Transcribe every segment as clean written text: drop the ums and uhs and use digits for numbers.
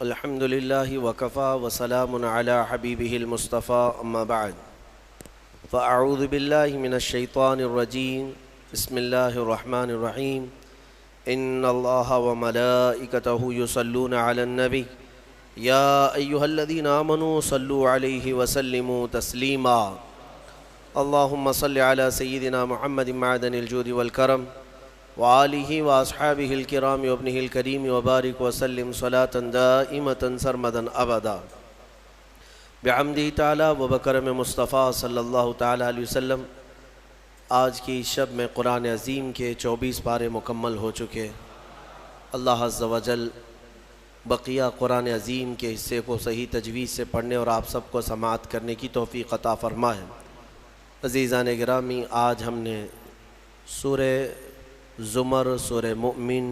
الحمد لله وكفى وسلام على حبيبه المصطفى أما بعد فأعوذ بالله من الشيطان الرجيم بسم الله الرحمن الرحيم إن الله وملائكته يصلون على النبي يا أيها الذين آمنوا صلوا عليه وسلموا تسليما اللهم صل على سيدنا محمد معدن الجود والكرم وآلہ وأصحابہ الکرام وابنہ الکریم وبارک وسلم صلاة دائمة سرمدا ابدا بحمدہ تعالی وبکرم مصطفیٰ صلی اللہ تعالی علیہ وسلم۔ آج کی شب میں قرآن عظیم کے 24 پارے مکمل ہو چکے۔ اللہ عز و جل بقیہ قرآن عظیم کے حصے کو صحیح تجوید سے پڑھنے اور آپ سب کو سماعت کرنے کی توفیق عطا فرمائے۔ عزیزان گرامی، آج ہم نے سورہ زمر، سورہ مؤمن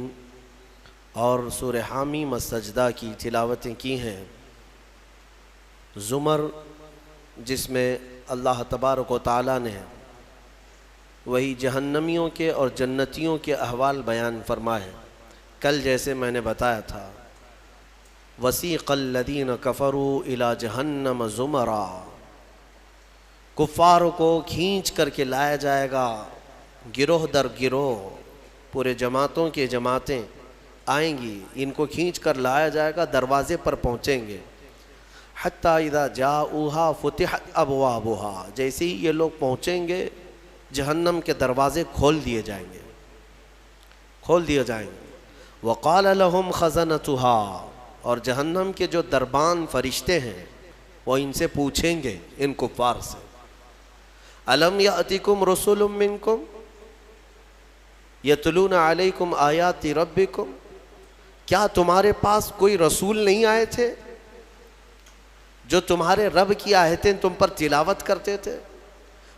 اور سورہ حامیم السجدہ کی تلاوتیں کی ہیں۔ زمر جس میں اللہ تبارک و تعالیٰ نے وہی جہنمیوں کے اور جنتیوں کے احوال بیان فرمائے۔ کل جیسے میں نے بتایا تھا، وَسِيقَ الَّذِينَ كَفَرُوا إِلَى جَهَنَّمَ زُمَرًا، کفار کو کھینچ کر کے لایا جائے گا گروہ در گروہ، پورے جماعتوں کے جماعتیں آئیں گی، ان کو کھینچ کر لایا جائے گا، دروازے پر پہنچیں گے۔ حتیٰ اذا جاؤہا فتحت ابوابہا، جیسے ہی یہ لوگ پہنچیں گے جہنم کے دروازے کھول دیے جائیں گے، کھول دیے جائیں گے۔ وقال لہم خزنتہا، اور جہنم کے جو دربان فرشتے ہیں وہ ان سے پوچھیں گے، ان کفار سے، الم یأتکم رسول منکم یتلون علیکم آیات ربکم، کیا تمہارے پاس کوئی رسول نہیں آئے تھے جو تمہارے رب کی آیتیں تم پر تلاوت کرتے تھے؟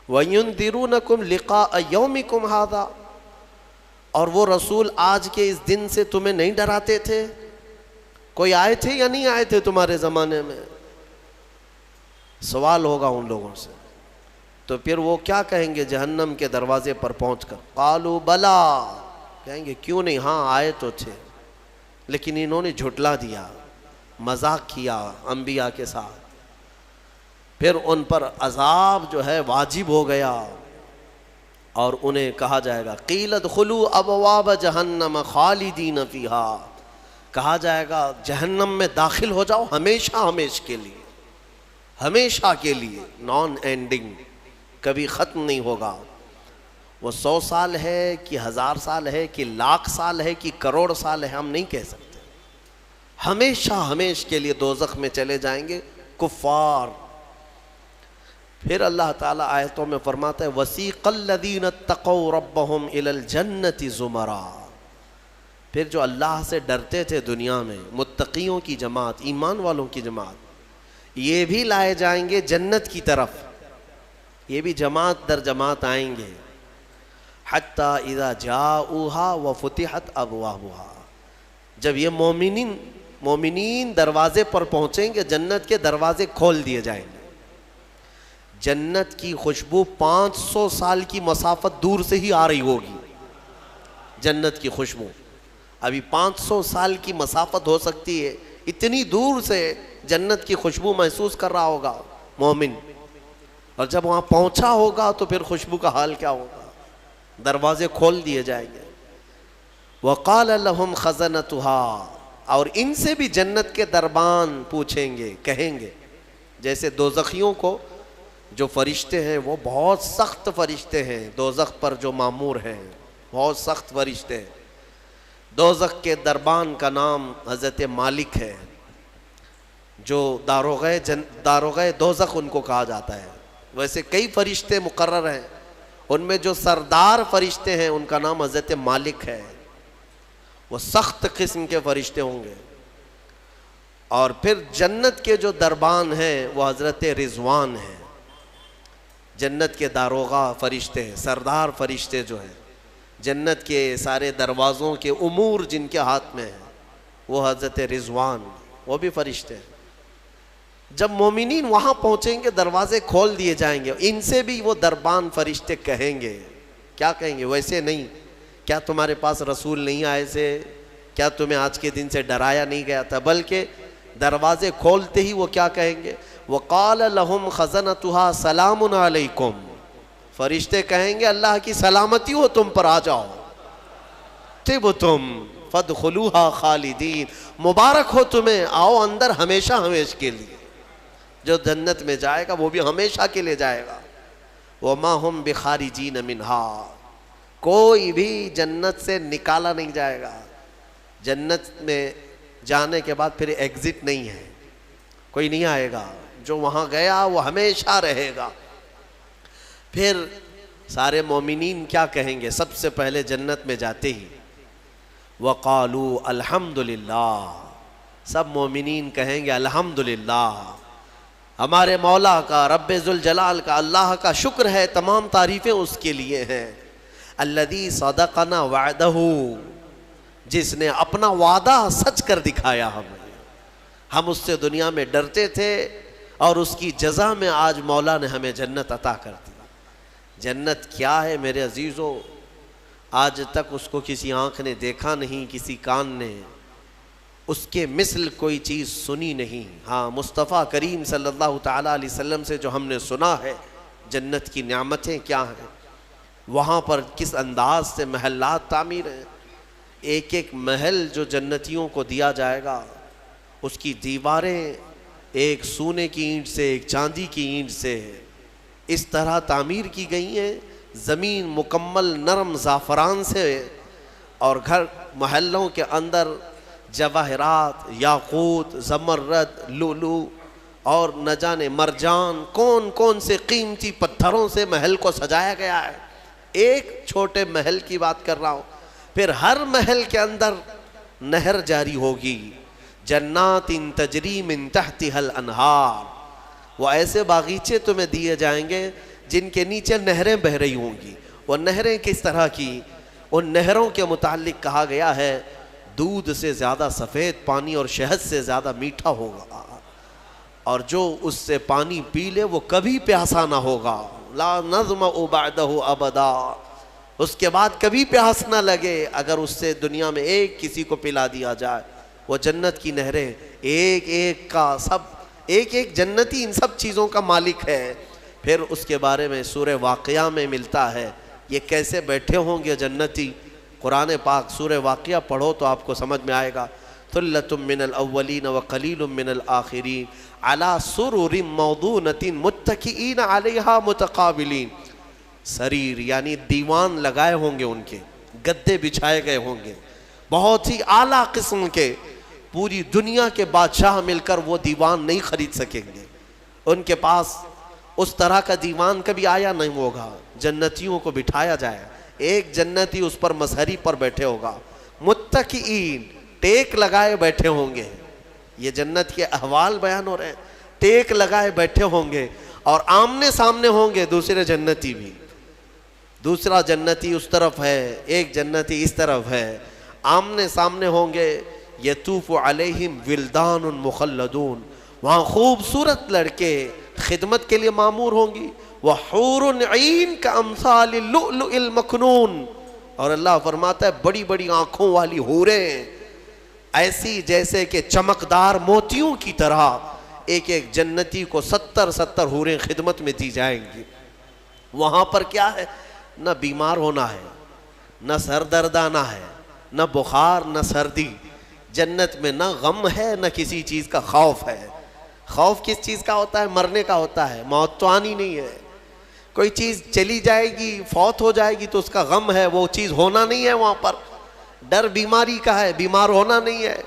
وَيُنذِرُونَكُمْ لِقَاءَ يَوْمِكُمْ هَذَا، اور وہ رسول آج کے اس دن سے تمہیں نہیں ڈراتے تھے؟ کوئی آئے تھے یا نہیں آئے تھے تمہارے زمانے میں؟ سوال ہوگا ان لوگوں سے۔ تو پھر وہ کیا کہیں گے جہنم کے دروازے پر پہنچ کر؟ قالوا بلا، کہیں گے کیوں نہیں، ہاں آئے تو تھے، لیکن انہوں نے جھٹلا دیا، مذاق کیا انبیاء کے ساتھ۔ پھر ان پر عذاب جو ہے واجب ہو گیا اور انہیں کہا جائے گا قیل ادخلوا ابواب جہنم خالدین فیہا، کہا جائے گا جہنم میں داخل ہو جاؤ ہمیشہ ہمیشہ کے لیے، ہمیشہ کے لیے، نان اینڈنگ، کبھی ختم نہیں ہوگا۔ وہ 100 سال ہے کہ 1000 سال ہے کہ لاکھ سال ہے کہ کروڑ سال ہے، ہم نہیں کہہ سکتے، ہمیشہ ہمیشہ کے لیے دوزخ میں چلے جائیں گے کفار۔ پھر اللہ تعالیٰ آیتوں میں فرماتا ہے وَسِيقَ الَّذِينَ اتَّقَوْا رَبَّهُمْ إِلَى الْجَنَّةِ زُمَرًا، پھر جو اللہ سے ڈرتے تھے دنیا میں، متقیوں کی جماعت، ایمان والوں کی جماعت، یہ بھی لائے جائیں گے جنت کی طرف، یہ بھی جماعت در جماعت آئیں گے۔ حتیٰ اذا جاؤہا وفتحت ابوابہا، جب یہ مومنین دروازے پر پہنچیں گے جنت کے دروازے کھول دیے جائیں گے۔ جنت کی خوشبو 500 سال کی مسافت دور سے ہی آ رہی ہوگی، جنت کی خوشبو ابھی 500 سال کی مسافت ہو سکتی ہے، اتنی دور سے جنت کی خوشبو محسوس کر رہا ہوگا مومن، اور جب وہاں پہنچا ہوگا تو پھر خوشبو کا حال کیا ہوگا؟ دروازے کھول دیے جائیں گے۔ وقال لهم خزنتها، اور ان سے بھی جنت کے دربان پوچھیں گے، کہیں گے، جیسے دوزخیوں کو جو فرشتے ہیں وہ بہت سخت فرشتے ہیں، دوزخ پر جو مامور ہیں بہت سخت فرشتے ہیں۔ دوزخ کے دربان کا نام حضرت مالک ہے، جو داروغہ دوزخ ان کو کہا جاتا ہے۔ ویسے کئی فرشتے مقرر ہیں، ان میں جو سردار فرشتے ہیں ان کا نام حضرت مالک ہے، وہ سخت قسم کے فرشتے ہوں گے۔ اور پھر جنت کے جو دربان ہیں وہ حضرت رضوان ہیں، جنت کے داروغہ فرشتے ہیں، سردار فرشتے جو ہیں، جنت کے سارے دروازوں کے امور جن کے ہاتھ میں ہیں وہ حضرت رضوان، وہ بھی فرشتے ہیں۔ جب مومنین وہاں پہنچیں گے دروازے کھول دیے جائیں گے، ان سے بھی وہ دربان فرشتے کہیں گے، کیا کہیں گے؟ ویسے نہیں، کیا تمہارے پاس رسول نہیں آئے تھے؟ کیا تمہیں آج کے دن سے ڈرایا نہیں گیا تھا؟ بلکہ دروازے کھولتے ہی وہ کیا کہیں گے؟ وَقَالَ لَهُمْ خَزَنَتُهَا سَلَامٌ عَلَيْكُمْ، فرشتے کہیں گے اللہ کی سلامتی ہو تم پر، آ جاؤ، طِبْتُمْ فَادْخُلُوهَا خَالِدِينَ، مبارک ہو تمہیں، آؤ اندر ہمیشہ ہمیشہ کے لیے۔ جو جنت میں جائے گا وہ بھی ہمیشہ کے لیے جائے گا۔ وَمَا هُمْ بِخَارِجِينَ مِنْهَا، کوئی بھی جنت سے نکالا نہیں جائے گا۔ جنت میں جانے کے بعد پھر ایگزٹ نہیں ہے، کوئی نہیں آئے گا، جو وہاں گیا وہ ہمیشہ رہے گا۔ پھر سارے مومنین کیا کہیں گے؟ سب سے پہلے جنت میں جاتے ہی وَقَالُوا الْحَمْدُلِلَّہ، سب مومنین کہیں گے الحمدللہ، ہمارے مولا کا، رب ذوالجلال کا، اللہ کا شکر ہے، تمام تعریفیں اس کے لیے ہیں۔ الذی صدقنا وعدہ، جس نے اپنا وعدہ سچ کر دکھایا ہمیں، ہم اس سے دنیا میں ڈرتے تھے اور اس کی جزا میں آج مولا نے ہمیں جنت عطا کر دی۔ جنت کیا ہے میرے عزیزو؟ آج تک اس کو کسی آنکھ نے دیکھا نہیں، کسی کان نے اس کے مثل کوئی چیز سنی نہیں۔ ہاں، مصطفیٰ کریم صلی اللہ تعالیٰ علیہ وسلم سے جو ہم نے سنا ہے جنت کی نعمتیں کیا ہیں، وہاں پر کس انداز سے محلات تعمیر ہیں، ایک ایک محل جو جنتیوں کو دیا جائے گا، اس کی دیواریں ایک سونے کی اینٹ سے، ایک چاندی کی اینٹ سے اس طرح تعمیر کی گئی ہیں، زمین مکمل نرم زعفران سے، اور گھر محلوں کے اندر جواہرات، یاقوت، زمرد، لؤلؤ اور نہ جانے مرجان، کون کون سے قیمتی پتھروں سے محل کو سجایا گیا ہے۔ ایک چھوٹے محل کی بات کر رہا ہوں۔ پھر ہر محل کے اندر نہر جاری ہوگی، جنات تجری من تحتها الانہار، وہ ایسے باغیچے تمہیں دیے جائیں گے جن کے نیچے نہریں بہہ رہی ہوں گی۔ وہ نہریں کس طرح کی؟ ان نہروں کے متعلق کہا گیا ہے دودھ سے زیادہ سفید پانی اور شہد سے زیادہ میٹھا ہوگا، اور جو اس سے پانی پی لے وہ کبھی پیاسا نہ ہوگا، لا نظمأ بعدہ ابدا، اس کے بعد کبھی پیاس نہ لگے اگر اس سے دنیا میں ایک کسی کو پلا دیا جائے۔ وہ جنت کی نہریں، ایک ایک کا سب، ایک ایک جنتی ان سب چیزوں کا مالک ہے۔ پھر اس کے بارے میں سورہ واقعہ میں ملتا ہے، یہ کیسے بیٹھے ہوں گے جنتی۔ قرآن پاک سورہ واقعہ پڑھو تو آپ کو سمجھ میں آئے گا۔ ثلۃ من الاولین وقلیل من الآخرین علی سرر موضونۃ متکئین علیہا متقابلین، سریر یعنی دیوان لگائے ہوں گے، ان کے گدے بچھائے گئے ہوں گے، بہت ہی اعلیٰ قسم کے، پوری دنیا کے بادشاہ مل کر وہ دیوان نہیں خرید سکیں گے، ان کے پاس اس طرح کا دیوان کبھی آیا نہیں ہوگا۔ جنتیوں کو بٹھایا جائے، ایک جنتی اس پر مظہری پر بیٹھے ہوگا، متکئین ٹیک لگائے بیٹھے ہوں گے۔ یہ جنت کے احوال بیان ہو رہے ہیں، ٹیک لگائے بیٹھے ہوں گے اور آمنے سامنے ہوں گے دوسرے جنتی بھی، دوسرا جنتی اس طرف ہے، ایک جنتی اس طرف ہے، آمنے سامنے ہوں گے۔ یطوف علیہم ولدان مخلدون، وہاں خوبصورت لڑکے خدمت کے لیے معمور ہوں گی، وحور عین کامثال اللؤلؤ المکنون، اور اللہ فرماتا ہے بڑی بڑی آنکھوں والی حوریں، ایسی جیسے کہ چمکدار موتیوں کی طرح ایک ایک جنتی کو 70 حوریں خدمت میں دی جائیں گی۔ وہاں پر کیا ہے؟ نہ بیمار ہونا ہے، نہ سر درد آنا ہے، نہ بخار، نہ سردی۔ جنت میں نہ غم ہے، نہ کسی چیز کا خوف ہے۔ خوف کس چیز کا ہوتا ہے؟ مرنے کا ہوتا ہے، موت تو آنی نہیں ہے۔ کوئی چیز چلی جائے گی، فوت ہو جائے گی تو اس کا غم ہے، وہ چیز ہونا نہیں ہے وہاں پر۔ ڈر بیماری کا ہے، بیمار ہونا نہیں ہے۔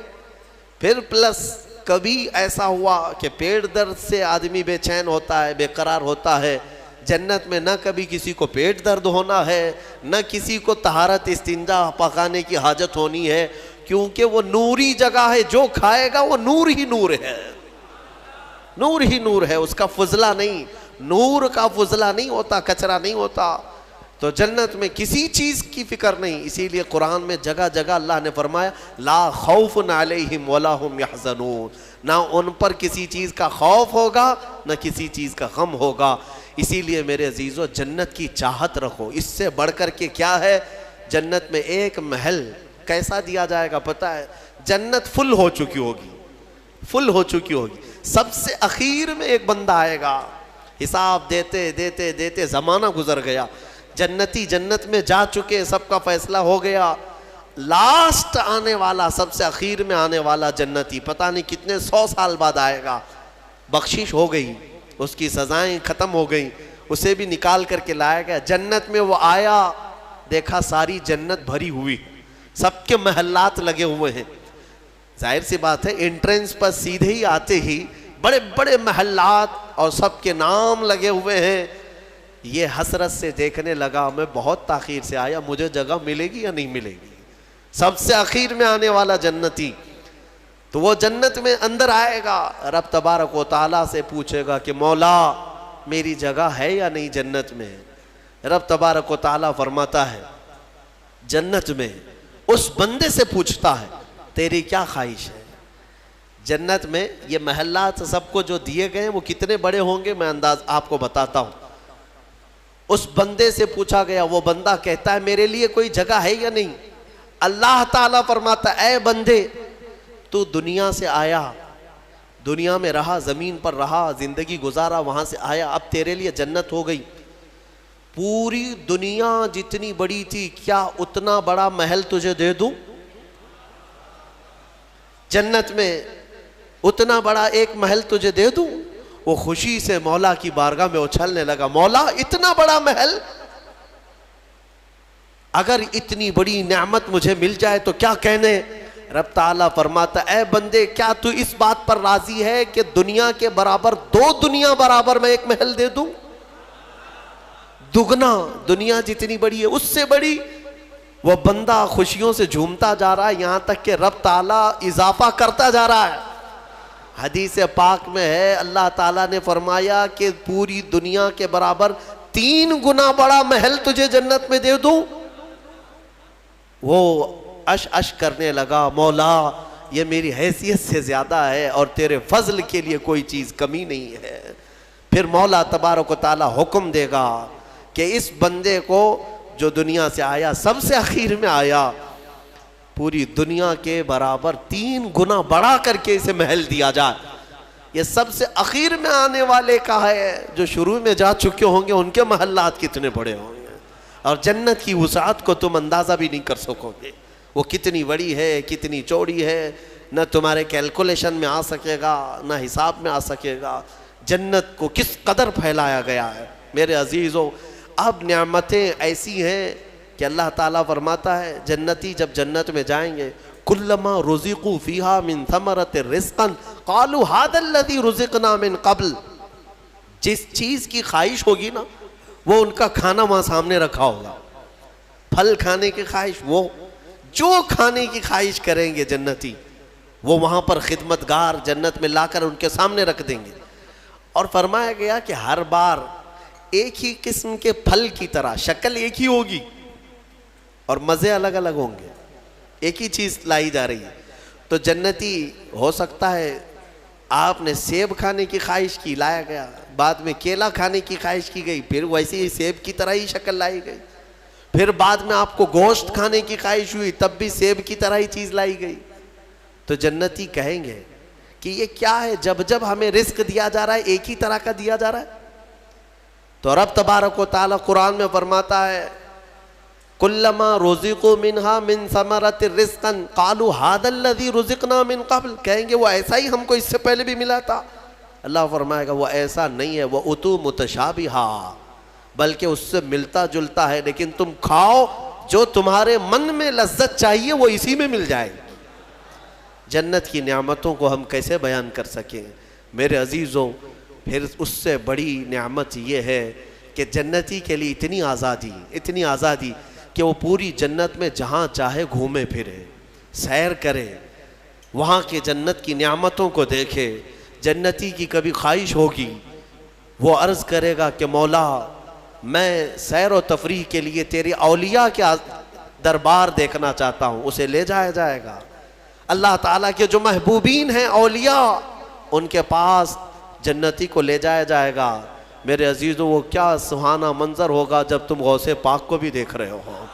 پھر پلس کبھی ایسا ہوا کہ پیٹ درد سے آدمی بے چین ہوتا ہے، بے قرار ہوتا ہے، جنت میں نہ کبھی کسی کو پیٹ درد ہونا ہے، نہ کسی کو طہارت استنجا پکانے کی حاجت ہونی ہے، کیونکہ وہ نوری جگہ ہے، جو کھائے گا وہ نور ہی نور ہے، نور ہی نور ہے، اس کا فضلہ نہیں، نور کا فضلہ نہیں ہوتا، کچرا نہیں ہوتا۔ تو جنت میں کسی چیز کی فکر نہیں، اسی لیے قرآن میں جگہ جگہ اللہ نے فرمایا لا خوف علیہم ولا ہم یحزنون، نہ ان پر کسی چیز کا خوف ہوگا، نہ کسی چیز کا غم ہوگا۔ اسی لیے میرے عزیزو جنت کی چاہت رکھو، اس سے بڑھ کر کے کیا ہے؟ جنت میں ایک محل کیسا دیا جائے گا پتہ ہے؟ جنت فل ہو چکی ہوگی، فل ہو چکی ہوگی. سب سے اخیر میں ایک بندہ آئے گا, حساب دیتے دیتے دیتے زمانہ گزر گیا, جنتی جنت میں جا چکے, سب کا فیصلہ ہو گیا. لاسٹ آنے والا, سب سے اخیر میں آنے والا جنتی پتہ نہیں کتنے 100 سال بعد آئے گا. بخشش ہو گئی, اس کی سزائیں ختم ہو گئیں, اسے بھی نکال کر کے لایا گیا. جنت میں وہ آیا, دیکھا ساری جنت بھری ہوئی, سب کے محلات لگے ہوئے ہیں. ظاہر سی بات ہے, انٹرنس پر سیدھے ہی آتے ہی بڑے بڑے محلات اور سب کے نام لگے ہوئے ہیں. یہ حسرت سے دیکھنے لگا, میں بہت تاخیر سے آیا, مجھے جگہ ملے گی یا نہیں ملے گی. سب سے اخیر میں آنے والا جنتی, تو وہ جنت میں اندر آئے گا, رب تبارک و تعالیٰ سے پوچھے گا کہ مولا میری جگہ ہے یا نہیں جنت میں. رب تبارک و تعالیٰ فرماتا ہے جنت میں اس بندے سے پوچھتا ہے تیری کیا خواہش ہے. جنت میں یہ محلات سب کو جو دیے گئے وہ کتنے بڑے ہوں گے, میں انداز آپ کو بتاتا ہوں. اس بندے سے پوچھا گیا, وہ بندہ کہتا ہے میرے لیے کوئی جگہ ہے یا نہیں. اللہ تعالیٰ فرماتا اے بندے تو دنیا سے آیا, دنیا میں رہا, زمین پر رہا, زندگی گزارا, وہاں سے آیا, اب تیرے لیے جنت ہو گئی. پوری دنیا جتنی بڑی تھی, کیا اتنا بڑا محل تجھے دے دوں جنت میں, اتنا بڑا ایک محل تجھے دے دوں. وہ خوشی سے مولا کی بارگاہ میں اچھلنے لگا, مولا اتنا بڑا محل, اگر اتنی بڑی نعمت مجھے مل جائے تو کیا کہنے. رب تعالیٰ فرماتا اے بندے کیا تو اس بات پر راضی ہے کہ دنیا کے برابر 2 دنیا برابر میں ایک محل دے دوں, دگنا, دنیا جتنی بڑی ہے اس سے بڑی. وہ بندہ خوشیوں سے جھومتا جا رہا ہے, یہاں تک کہ رب تعالیٰ اضافہ کرتا جا رہا ہے. حدیث پاک میں ہے اللہ تعالیٰ نے فرمایا کہ پوری دنیا کے برابر 3 گنا بڑا محل تجھے جنت میں دے دوں. وہ اش کرنے لگا, مولا یہ میری حیثیت سے زیادہ ہے اور تیرے فضل کے لیے کوئی چیز کمی نہیں ہے. پھر مولا تبارک و تعالیٰ حکم دے گا کہ اس بندے کو جو دنیا سے آیا, سب سے اخیر میں آیا, پوری دنیا کے برابر 3 گنا بڑھا کر کے اسے محل دیا جائے. یہ سب سے اخیر میں آنے والے کا ہے, جو شروع میں جا چکے ہوں گے ان کے محلات کتنے بڑے ہوں گے, اور جنت کی وسعت کو تم اندازہ بھی نہیں کر سکو گے. وہ کتنی بڑی ہے, کتنی چوڑی ہے, نہ تمہارے کیلکولیشن میں آ سکے گا, نہ حساب میں آ سکے گا. جنت کو کس قدر پھیلایا گیا ہے میرے عزیزوں. اب نعمتیں ایسی ہیں کہ اللہ تعالیٰ فرماتا ہے جنتی جب جنت میں جائیں گے, کلما رزقوا فیہا من ثمرۃ رزقا قالوا ھذا الذی رزقنا من قبل. جس چیز کی خواہش ہوگی نا وہ ان کا کھانا وہاں سامنے رکھا ہوگا. پھل کھانے کی خواہش, وہ جو کھانے کی خواہش کریں گے جنتی وہ وہاں پر خدمتگار جنت میں لا کر ان کے سامنے رکھ دیں گے. اور فرمایا گیا کہ ہر بار ایک ہی قسم کے پھل کی طرح, شکل ایک ہی ہوگی اور مزے الگ الگ ہوں گے, ایک ہی چیز لائی جا رہی ہے. تو جنتی ہو سکتا ہے آپ نے سیب کھانے کی خواہش کی, لایا گیا, بعد میں کیلا کھانے کی خواہش کی گئی, پھر ویسے ہی سیب کی طرح ہی شکل لائی گئی. پھر بعد میں آپ کو گوشت کھانے کی خواہش ہوئی, تب بھی سیب کی طرح ہی چیز لائی گئی. تو جنتی کہیں گے کہ یہ کیا ہے, جب جب ہمیں رزق دیا جا رہا ہے ایک ہی طرح کا دیا جا رہا ہے. تو رب تبارک و تعالیٰ قرآن میں فرماتا ہے کلما رزقوا منہا من ثمرۃ رزقا قالوا ھذا الذی رزقنا من قبل. کہیں گے وہ ایسا ہی ہم کو اس سے پہلے بھی ملا تھا. اللہ فرمائے گا وہ ایسا نہیں ہے, وہ اتو متشابہا, بلکہ اس سے ملتا جلتا ہے, لیکن تم کھاؤ جو تمہارے من میں لذت چاہیے وہ اسی میں مل جائے گی. جنت کی نعمتوں کو ہم کیسے بیان کر سکیں میرے عزیزوں. پھر اس سے بڑی نعمت یہ ہے کہ جنتی کے لیے اتنی آزادی کہ وہ پوری جنت میں جہاں چاہے گھومے پھرے, سیر کرے, وہاں کے جنت کی نعمتوں کو دیکھے. جنتی کی کبھی خواہش ہوگی وہ عرض کرے گا کہ مولا میں سیر و تفریح کے لیے تیری اولیاء کے دربار دیکھنا چاہتا ہوں, اسے لے جایا جائے گا. اللہ تعالیٰ کے جو محبوبین ہیں اولیاء, ان کے پاس جنتی کو لے جایا جائے گا. میرے عزیزوں وہ کیا سہانا منظر ہوگا جب تم غوث پاک کو بھی دیکھ رہے ہو.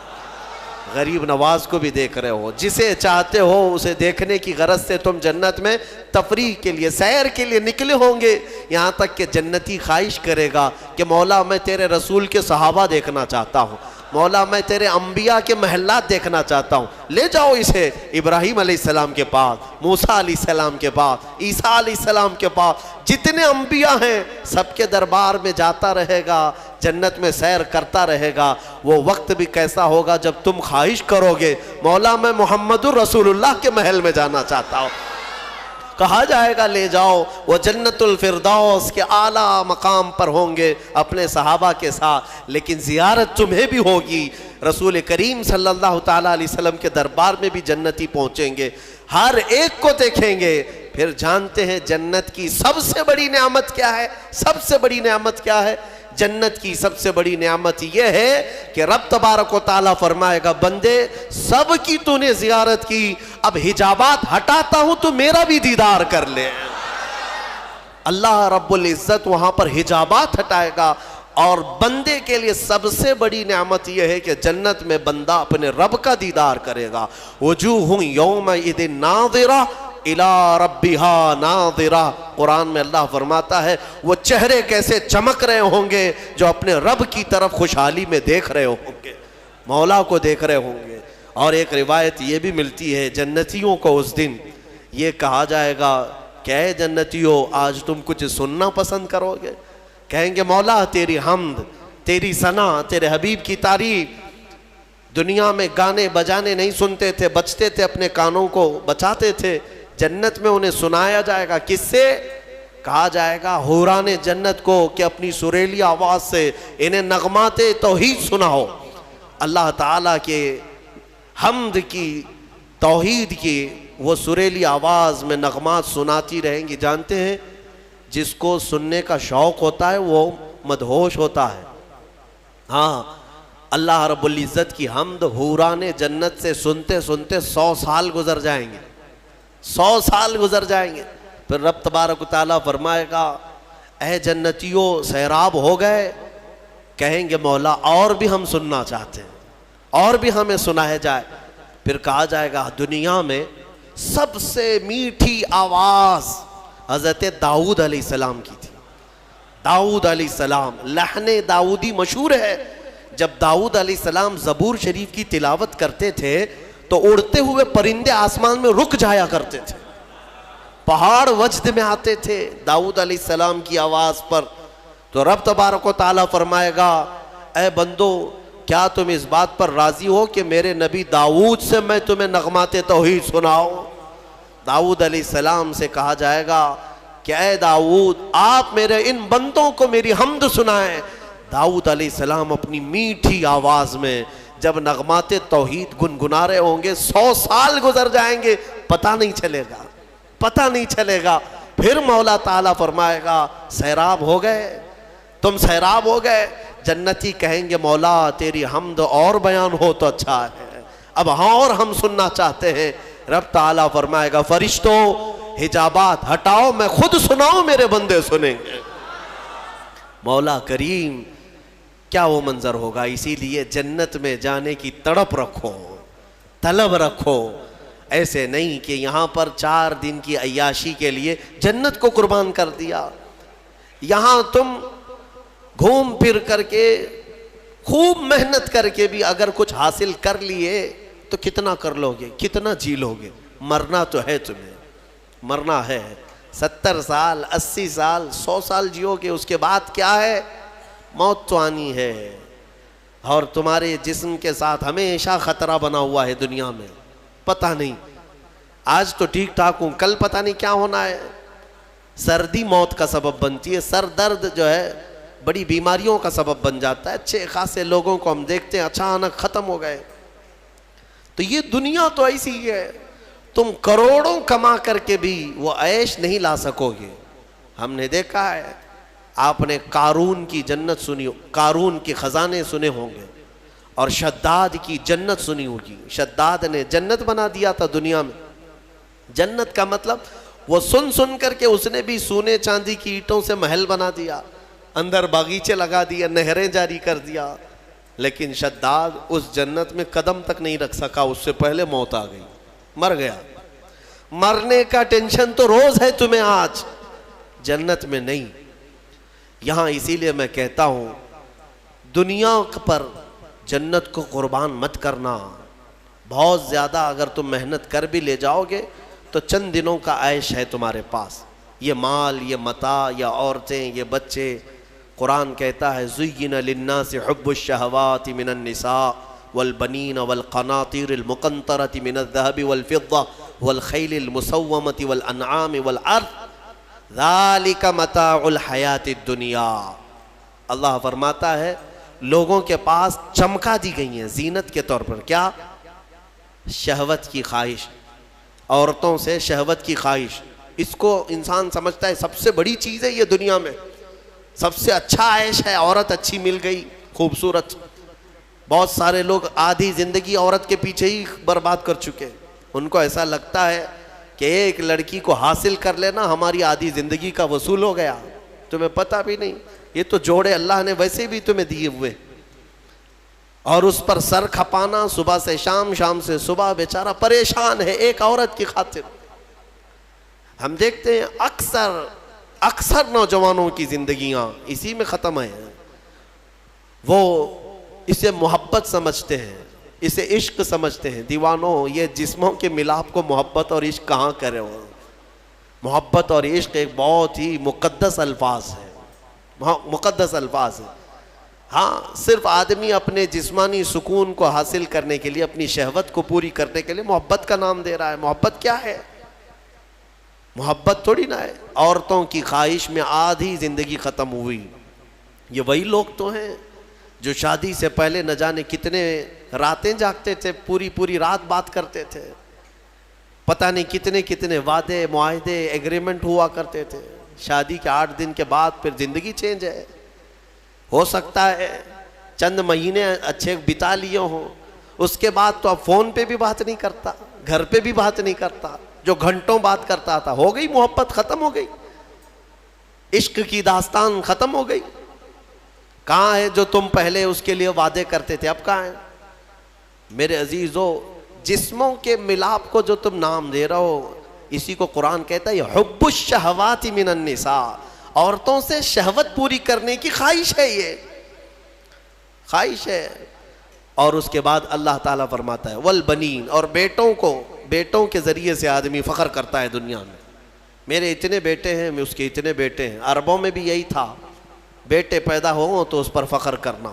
غریب نواز کو بھی دیکھ رہے ہو، جسے چاہتے ہو اسے دیکھنے کی غرض سے تم جنت میں تفریح کے لیے، سیر کے لیے نکلے ہوں گے، یہاں تک کہ جنتی خواہش کرے گا کہ مولا میں تیرے رسول کے صحابہ دیکھنا چاہتا ہوں، مولا میں تیرے انبیاء کے محلات دیکھنا چاہتا ہوں، لے جاؤ اسے ابراہیم علیہ السلام کے پاس، موسیٰ علیہ السلام کے پاس، عیسیٰ علیہ السلام کے پاس، جتنے انبیاء ہیں سب کے دربار میں جاتا رہے گا، جنت میں سیر کرتا رہے گا۔ وہ وقت بھی کیسا ہوگا جب تم خواہش کرو گے مولا میں محمد الرسول اللہ کے محل میں جانا چاہتا ہوں، کہا جائے گا لے جاؤ، وہ جنت الفردوس کے اعلیٰ مقام پر ہوں گے اپنے صحابہ کے ساتھ، لیکن زیارت تمہیں بھی ہوگی۔ رسول کریم صلی اللہ تعالیٰ علیہ وسلم کے دربار میں بھی جنتی پہنچیں گے، ہر ایک کو دیکھیں گے۔ پھر جانتے ہیں جنت کی سب سے بڑی نعمت کیا ہے؟ سب سے بڑی نعمت کیا ہے؟ جنت کی سب سے بڑی نعمت یہ ہے کہ رب تبارک و تعالیٰ فرمائے گا بندے سب کی تو نے زیارت کی، اب حجابات ہٹاتا ہوں تو میرا بھی دیدار کر لے۔ اللہ رب العزت وہاں پر حجابات ہٹائے گا، اور بندے کے لیے سب سے بڑی نعمت یہ ہے کہ جنت میں بندہ اپنے رب کا دیدار کرے گا۔ وجوہ یومئذ ناظرہ الی ربہا ناظرہ، قرآن میں اللہ فرماتا ہے وہ چہرے کیسے چمک رہے ہوں گے جو اپنے رب کی طرف خوشحالی میں دیکھ رہے ہوں گے، مولا کو دیکھ رہے ہوں گے۔ اور ایک روایت یہ بھی ملتی ہے جنتیوں کو اس دن یہ کہا جائے گا کہ اے جنتیوں آج تم کچھ سننا پسند کرو گے؟ کہیں گے مولا تیری حمد، تیری ثنا، تیرے حبیب کی تعریف۔ دنیا میں گانے بجانے نہیں سنتے تھے، بچتے تھے، اپنے کانوں کو بچاتے تھے، جنت میں انہیں سنایا جائے گا۔ کس سے؟ کہا جائے گا حوران جنت کو کہ اپنی سریلی آواز سے انہیں نغمات توحید سناؤ، اللہ تعالیٰ کے حمد کی، توحید کی وہ سریلی آواز میں نغمات سناتی رہیں گی۔ جانتے ہیں جس کو سننے کا شوق ہوتا ہے وہ مدہوش ہوتا ہے۔ ہاں اللہ رب العزت کی حمد حوران جنت سے سنتے سنتے 100 سال گزر جائیں گے، 100 سال گزر جائیں گے۔ پھر رب تبارک و تعالیٰ فرمائے گا اے جنتیوں سیراب ہو گئے؟ کہیں گے مولا اور بھی ہم سننا چاہتے ہیں، اور بھی ہمیں سنایا جائے۔ پھر کہا جائے گا دنیا میں سب سے میٹھی آواز حضرت داؤد علیہ السلام کی تھی۔ داؤد علیہ السلام، لحن داؤدی مشہور ہے۔ جب داؤد علیہ السلام زبور شریف کی تلاوت کرتے تھے تو اڑتے ہوئے پرندے آسمان میں رک جایا کرتے تھے، پہاڑ وجد میں آتے تھے داؤد علیہ السلام کی آواز پر۔ تو رب تبارک و تعالیٰ فرمائے گا اے بندو کیا تم اس بات پر راضی ہو کہ میرے نبی داؤد سے میں تمہیں نغمات توحید سناؤں؟ داؤد علیہ السلام سے کہا جائے گا کہ اے داؤد آپ میرے ان بندوں کو میری حمد سنائیں۔ داؤد علیہ السلام اپنی میٹھی آواز میں جب نغمات توحید گنگنا رہے ہوں گے، 100 سال گزر جائیں گے، پتہ نہیں چلے گا، پتہ نہیں چلے گا۔ پھر مولا تعالیٰ فرمائے گا سیراب ہو گئے، تم سیراب ہو گئے؟ جنتی کہیں گے مولا تیری حمد اور بیان ہو تو اچھا ہے، اب ہاں اور ہم سننا چاہتے ہیں۔ رب تعالیٰ فرمائے گا فرشتوں حجابات ہٹاؤ، میں خود سناؤں میرے بندے سنیں گے۔ مولا کریم کیا وہ منظر ہوگا۔ اسی لیے جنت میں جانے کی تڑپ رکھو، طلب رکھو، ایسے نہیں کہ یہاں پر 4 دن کی عیاشی کے لیے جنت کو قربان کر دیا۔ یہاں تم گھوم پھر کر کے خوب محنت کر کے بھی اگر کچھ حاصل کر لیے تو کتنا کر لو گے، کتنا جی لو گے؟ مرنا تو ہے، تمہیں مرنا ہے۔ 70 سال 80 سال 100 سال جیو گے، اس کے بعد کیا ہے؟ موت تو آنی ہے، اور تمہارے جسم کے ساتھ ہمیشہ خطرہ بنا ہوا ہے دنیا میں، پتہ نہیں آج تو ٹھیک ٹھاک ہوں، کل پتہ نہیں کیا ہونا ہے۔ سردی موت کا سبب بنتی ہے، سر درد جو ہے بڑی بیماریوں کا سبب بن جاتا ہے۔ اچھے خاصے لوگوں کو ہم دیکھتے ہیں اچانک ختم ہو گئے۔ تو یہ دنیا تو ایسی ہی ہے، تم کروڑوں کما کر کے بھی وہ عیش نہیں لا سکو گے۔ ہم نے دیکھا ہے، آپ نے قارون کی جنت سنی، قارون کے خزانے سنے ہوں گے، اور شداد کی جنت سنی ہوگی۔ شداد نے جنت بنا دیا تھا دنیا میں۔ جنت کا مطلب وہ سن سن کر کے اس نے بھی سونے چاندی کی اینٹوں سے محل بنا دیا، اندر باغیچے لگا دیا، نہریں جاری کر دیا، لیکن شداد اس جنت میں قدم تک نہیں رکھ سکا، اس سے پہلے موت آ گئی، مر گیا۔ مرنے کا ٹینشن تو روز ہے تمہیں آج، جنت میں نہیں۔ یہاں اسی لیے میں کہتا ہوں دنیا پر جنت کو قربان مت کرنا۔ بہت زیادہ اگر تم محنت کر بھی لے جاؤ گے تو چند دنوں کا عیش ہے تمہارے پاس، یہ مال، یہ متاع، یہ عورتیں، یہ بچے۔ قرآن کہتا ہے زُيِّنَ لِلنَّاسِ حُبُّ الشَّهَوَاتِ مِنَ النِّسَاءِ وَالْبَنِينَ وَالْقَنَاطِيرِ الْمُقَنطَرَةِ مِنَ الذَّهَبِ وَالْفِضَّةِ وَالْخَيْلِ الْمُسَوَّمَةِ وَالْأَنْعَامِ وَالْحَرْثِ ذَلِكَ مَتَاعُ الْحَيَاةِ الدُّنْيَا۔ اللہ فرماتا ہے لوگوں کے پاس چمکا دی گئی ہیں زینت کے طور پر، کیا؟ شہوت کی خواہش، عورتوں سے شہوت کی خواہش۔ اس کو انسان سمجھتا ہے سب سے بڑی چیز ہے یہ دنیا میں، سب سے اچھا عیش ہے، عورت اچھی مل گئی، خوبصورت۔ بہت سارے لوگ آدھی زندگی عورت کے پیچھے ہی برباد کر چکے، ان کو ایسا لگتا ہے کہ ایک لڑکی کو حاصل کر لینا ہماری آدھی زندگی کا وصول ہو گیا۔ تمہیں پتہ بھی نہیں یہ تو جوڑے اللہ نے ویسے بھی تمہیں دیے ہوئے، اور اس پر سر کھپانا صبح سے شام، شام سے صبح، بیچارہ پریشان ہے ایک عورت کی خاطر۔ ہم دیکھتے ہیں اکثر نوجوانوں کی زندگیاں اسی میں ختم ہیں۔ وہ اسے محبت سمجھتے ہیں، اسے عشق سمجھتے ہیں۔ دیوانوں، یہ جسموں کے ملاپ کو محبت اور عشق کہاں کرے ہو؟ محبت اور عشق ایک بہت ہی مقدس الفاظ ہے، مقدس الفاظ ہے۔ ہاں، صرف آدمی اپنے جسمانی سکون کو حاصل کرنے کے لیے، اپنی شہوت کو پوری کرنے کے لیے محبت کا نام دے رہا ہے۔ محبت کیا ہے؟ محبت تھوڑی نہ ہے۔ عورتوں کی خواہش میں آدھی زندگی ختم ہوئی۔ یہ وہی لوگ تو ہیں جو شادی سے پہلے نہ جانے کتنے راتیں جاگتے تھے، پوری رات بات کرتے تھے، پتہ نہیں کتنے وعدے، معاہدے، ایگریمنٹ ہوا کرتے تھے۔ شادی کے 8 دن کے بعد پھر زندگی چینج ہے۔ ہو سکتا ہے چند مہینے اچھے بتا لیے ہوں، اس کے بعد تو اب فون پہ بھی بات نہیں کرتا، گھر پہ بھی بات نہیں کرتا، جو گھنٹوں بات کرتا تھا۔ ہو گئی محبت، ختم ہو گئی، عشق کی داستان ختم ہو گئی۔ کہاں ہے جو تم پہلے اس کے لیے وعدے کرتے تھے، اب کہاں ہے؟ میرے عزیزو، جسموں کے ملاپ کو جو تم نام دے رہے ہو، اسی کو قرآن کہتا ہے یہ حب الشہوات من النساء، عورتوں سے شہوت پوری کرنے کی خواہش ہے، یہ خواہش ہے۔ اور اس کے بعد اللہ تعالیٰ فرماتا ہے والبنین، اور بیٹوں کے ذریعے سے آدمی فخر کرتا ہے دنیا میں، میرے اتنے بیٹے ہیں، میں اس کے اتنے بیٹے ہیں۔ عربوں میں بھی یہی تھا، بیٹے پیدا ہوں تو اس پر فخر کرنا،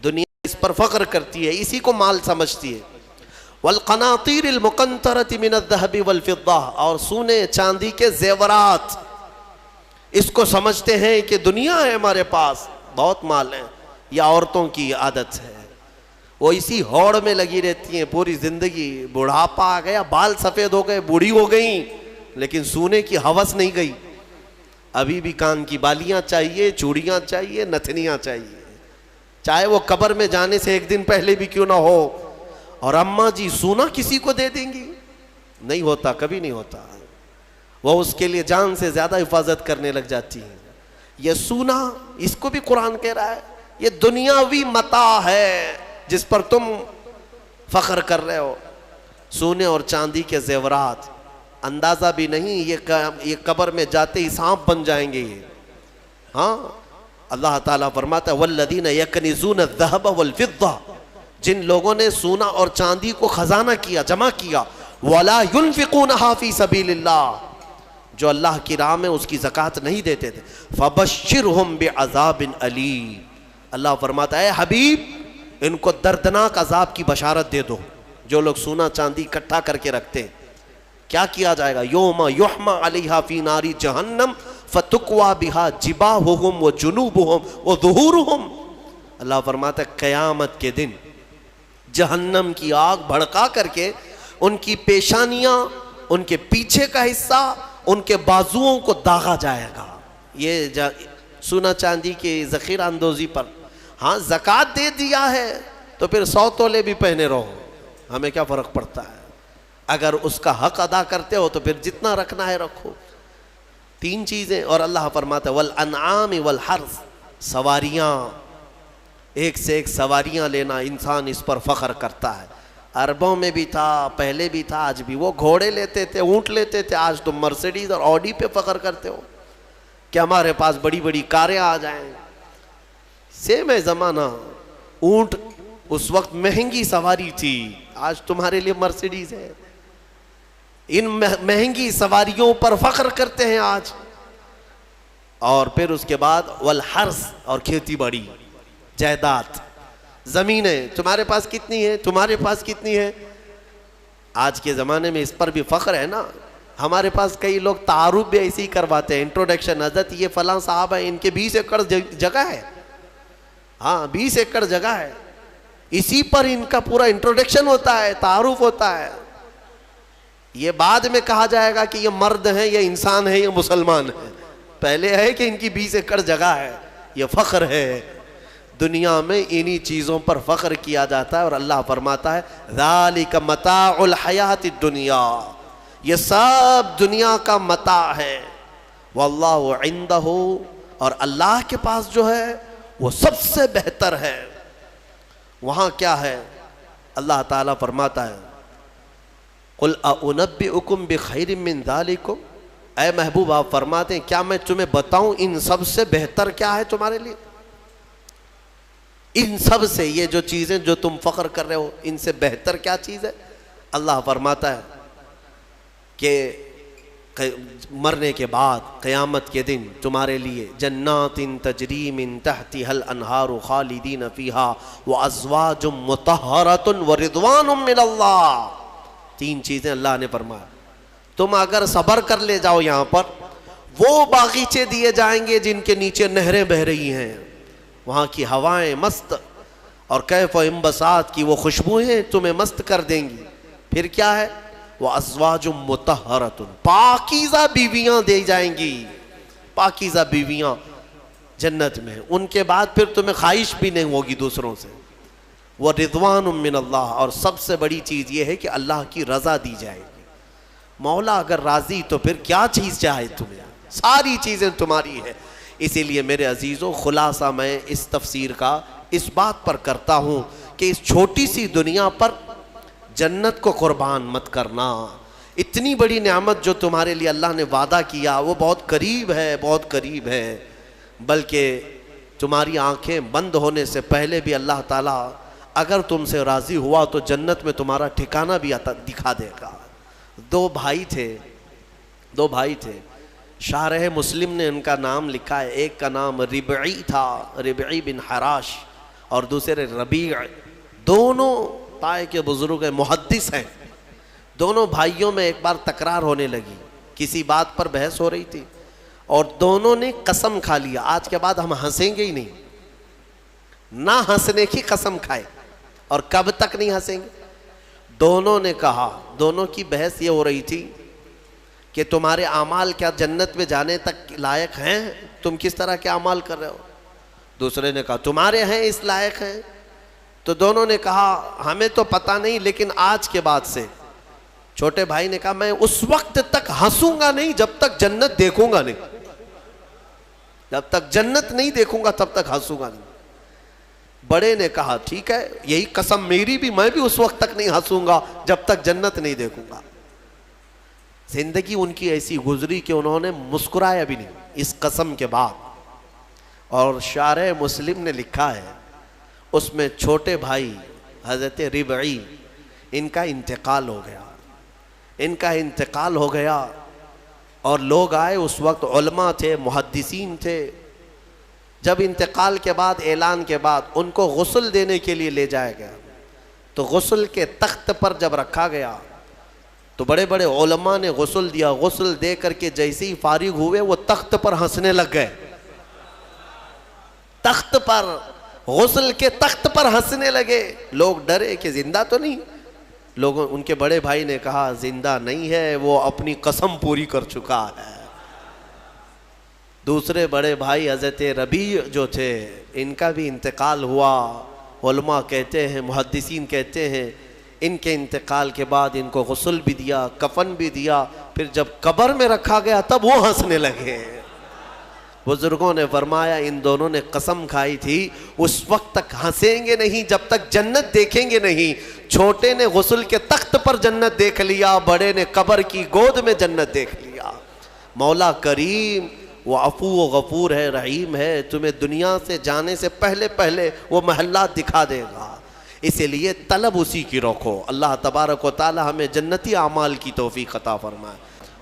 دنیا اس پر فخر کرتی ہے، اسی کو مال سمجھتی ہے۔ والقناطیر المقنطرۃ من الذهب والفضہ، اور سونے چاندی کے زیورات، اس کو سمجھتے ہیں کہ دنیا ہے ہمارے پاس، بہت مال ہے۔ یہ عورتوں کی عادت ہے، وہ اسی ہوڑ میں لگی رہتی ہیں پوری زندگی۔ بڑھاپا آ گیا، بال سفید ہو گئے، بوڑھی ہو گئیں، لیکن سونے کی ہوس نہیں گئی۔ ابھی بھی کان کی بالیاں چاہیے، چوڑیاں چاہیے، نتھنیاں چاہیے، چاہے وہ قبر میں جانے سے 1 دن پہلے بھی کیوں نہ ہو۔ اور اماں جی سونا کسی کو دے دیں گی؟ نہیں ہوتا، کبھی نہیں ہوتا۔ وہ اس کے لیے جان سے زیادہ حفاظت کرنے لگ جاتی ہیں۔ یہ سونا، اس کو بھی قرآن کہہ رہا ہے یہ دنیاوی متاع ہے جس پر تم فخر کر رہے ہو۔ سونے اور چاندی کے زیورات، اندازہ بھی نہیں یہ قبر میں جاتے ہی سانپ بن جائیں گے یہ۔ ہاں، اللہ تعالیٰ فرماتا ہے والذین یکنزون الذہب والفضہ، جن لوگوں نے سونا اور چاندی کو خزانہ کیا، جمع کیا، ولا ينفقونها فی سبیل اللہ، جو اللہ کی راہ میں اس کی زکوٰۃ نہیں دیتے تھے، فبشرہم بعذاب علیم، اللہ فرماتا ہے حبیب ان کو دردناک عذاب کی بشارت دے دو۔ جو لوگ سونا چاندی اکٹھا کر کے رکھتے ہیں، کیا کیا جائے گا؟ یوم یحمى علیہا فی نار جہنم فتکوی بہا جباہہم وجنوبہم وظہورہم، اللہ فرماتا ہے قیامت کے دن جہنم کی آگ بھڑکا کر کے ان کی پیشانیاں، ان کے پیچھے کا حصہ، ان کے بازوؤں کو داغا جائے گا۔ یہ سونا چاندی کی ذخیرہ اندوزی پر۔ ہاں، زکوٰۃ دے دیا ہے تو پھر 100 تولے بھی پہنے رہو، ہمیں کیا فرق پڑتا ہے؟ اگر اس کا حق ادا کرتے ہو تو پھر جتنا رکھنا ہے رکھو۔ 3 چیزیں، اور اللہ فرماتا ہے والانعام والحرث، سواریاں، ایک سے ایک سواریاں لینا، انسان اس پر فخر کرتا ہے۔ عربوں میں بھی تھا، پہلے بھی تھا، آج بھی۔ وہ گھوڑے لیتے تھے، اونٹ لیتے تھے، آج تم مرسیڈیز اور آڈی پہ فخر کرتے ہو کہ ہمارے پاس بڑی بڑی کاریں آ جائیں۔ سیم ہے زمانہ۔ اونٹ اس وقت مہنگی سواری تھی، آج تمہارے لیے مرسیڈیز ہے۔ ان مہنگی سواریوں پر فخر کرتے ہیں آج۔ اور پھر اس کے بعد والحرث، اور کھیتی باڑی، جائیداد، زمینیں تمہارے پاس کتنی ہے، تمہارے پاس کتنی ہے۔ آج کے زمانے میں اس پر بھی فخر ہے نا۔ ہمارے پاس کئی لوگ تعارف بھی ایسے ہی کرواتے ہیں، انٹروڈکشن، حضرت یہ فلاں صاحب ہے، ان کے 20 ایکڑ جگہ ہے، ہاں 20 ایکڑ جگہ ہے، اسی پر ان کا پورا انٹروڈکشن ہوتا ہے، تعارف ہوتا ہے۔ یہ بعد میں کہا جائے گا کہ یہ مرد ہیں، یہ انسان ہے، یہ مسلمان ہے، پہلے ہے کہ ان کی 20 ایکڑ جگہ ہے۔ یہ فخر ہے۔ دنیا میں انہی چیزوں پر فخر کیا جاتا ہے، اور اللہ فرماتا ہے ذالک متاع الحیات الدنیا، یہ سب دنیا کا متاع ہے۔ واللہ عندہ، اور اللہ کے پاس جو ہے وہ سب سے بہتر ہے۔ وہاں کیا ہے؟ اللہ تعالیٰ فرماتا ہے قل اؤنبئکم بخیر من ذالکم، اے محبوب آپ فرماتے ہیں کیا میں تمہیں بتاؤں ان سب سے بہتر کیا ہے تمہارے لیے؟ ان سب سے، یہ جو چیزیں جو تم فخر کر رہے ہو، ان سے بہتر کیا چیز ہے؟ اللہ فرماتا ہے کہ مرنے کے بعد قیامت کے دن تمہارے لیے جنات تجری من تحتها الانہار خالدین فیہا وازواج مطہرۃ ورضوان من اللہ۔ 3 چیزیں اللہ نے فرمایا، تم اگر صبر کر لے جاؤ یہاں پر، وہ باغیچے دیے جائیں گے جن کے نیچے نہریں بہ رہی ہیں، وہاں کی ہوائیں مست، اور کیف و انبساط کی وہ خوشبوئیں تمہیں مست کر دیں گی۔ پھر کیا ہے؟ وَأَزْوَاجٌ مُطَهَّرَةٌ، پاکیزہ بیویاں دی جائیں گی، پاکیزہ بیویاں جنت میں، ان کے بعد پھر تمہیں خواہش بھی نہیں ہوگی دوسروں سے۔ وَرِضْوَانٌ مِّنَ اللَّهِ، اور سب سے بڑی چیز یہ ہے کہ اللہ کی رضا دی جائے گی۔ مولا اگر راضی تو پھر کیا چیز چاہے تمہیں، ساری چیزیں تمہاری ہے۔ اسی لیے میرے عزیزوں، خلاصہ میں اس تفسیر کا اس بات پر کرتا ہوں کہ اس چھوٹی سی دنیا پر جنت کو قربان مت کرنا۔ اتنی بڑی نعمت جو تمہارے لیے اللہ نے وعدہ کیا وہ بہت قریب ہے، بہت قریب ہے، بلکہ تمہاری آنکھیں بند ہونے سے پہلے بھی اللہ تعالیٰ اگر تم سے راضی ہوا تو جنت میں تمہارا ٹھکانہ بھی دکھا دے گا۔ 2 بھائی تھے، شارح مسلم نے ان کا نام لکھا ہے، ایک کا نام ربعی تھا، ربعی بن حراش، اور دوسرے ربیع۔ دونوں طائف کے بزرگ ہیں، محدث ہیں۔ دونوں بھائیوں میں ایک بار تکرار ہونے لگی، کسی بات پر بحث ہو رہی تھی، اور دونوں نے قسم کھا لیا آج کے بعد ہم ہنسیں گے ہی نہیں، نہ ہنسنے کی قسم کھائے۔ اور کب تک نہیں ہنسیں گے؟ دونوں نے کہا، دونوں کی بحث یہ ہو رہی تھی کہ تمہارے اعمال کیا جنت میں جانے تک لائق ہیں؟ تم کس طرح کے اعمال کر رہے ہو؟ دوسرے نے کہا تمہارے ہیں اس لائق ہیں؟ تو دونوں نے کہا ہمیں تو پتہ نہیں، لیکن آج کے بعد سے، چھوٹے بھائی نے کہا میں اس وقت تک ہنسوں گا نہیں جب تک جنت دیکھوں گا نہیں، جب تک جنت نہیں دیکھوں گا تب تک ہنسوں گا نہیں۔ بڑے نے کہا ٹھیک ہے، یہی قسم میری بھی، میں بھی اس وقت تک نہیں ہنسوں گا جب تک جنت نہیں دیکھوں گا۔ زندگی ان کی ایسی گزری کہ انہوں نے مسکرایا بھی نہیں اس قسم کے بعد۔ اور شارح مسلم نے لکھا ہے، اس میں چھوٹے بھائی حضرت ربعی، ان کا انتقال ہو گیا، اور لوگ آئے، اس وقت علماء تھے، محدثین تھے۔ جب انتقال کے بعد، اعلان کے بعد ان کو غسل دینے کے لیے لے جایا گیا، تو غسل کے تخت پر جب رکھا گیا تو بڑے بڑے علماء نے غسل دیا، غسل دے کر کے جیسے ہی فارغ ہوئے وہ تخت پر ہنسنے لگ گئے، تخت پر، غسل کے تخت پر ہنسنے لگے۔ لوگ ڈرے کہ زندہ تو نہیں؟ لوگوں، ان کے بڑے بھائی نے کہا زندہ نہیں ہے، وہ اپنی قسم پوری کر چکا ہے۔ دوسرے بڑے بھائی حضرت ربیع جو تھے، ان کا بھی انتقال ہوا۔ علماء کہتے ہیں، محدثین کہتے ہیں، ان کے انتقال کے بعد ان کو غسل بھی دیا، کفن بھی دیا، پھر جب قبر میں رکھا گیا تب وہ ہنسنے لگے۔ بزرگوں نے فرمایا ان دونوں نے قسم کھائی تھی اس وقت تک ہنسیں گے نہیں جب تک جنت دیکھیں گے نہیں. چھوٹے نے غسل کے تخت پر جنت دیکھ لیا، بڑے نے قبر کی گود میں جنت دیکھ لیا. مولا کریم وہ عفو و غفور ہے، رحیم ہے، تمہیں دنیا سے جانے سے پہلے پہلے وہ محلات دکھا دے گا. اسی لیے طلب اسی کی رکھو. اللہ تبارک و تعالی ہمیں جنتی اعمال کی توفیق عطا فرمائے.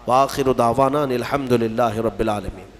وآخر دعوانا الحمدللہ رب العالمین.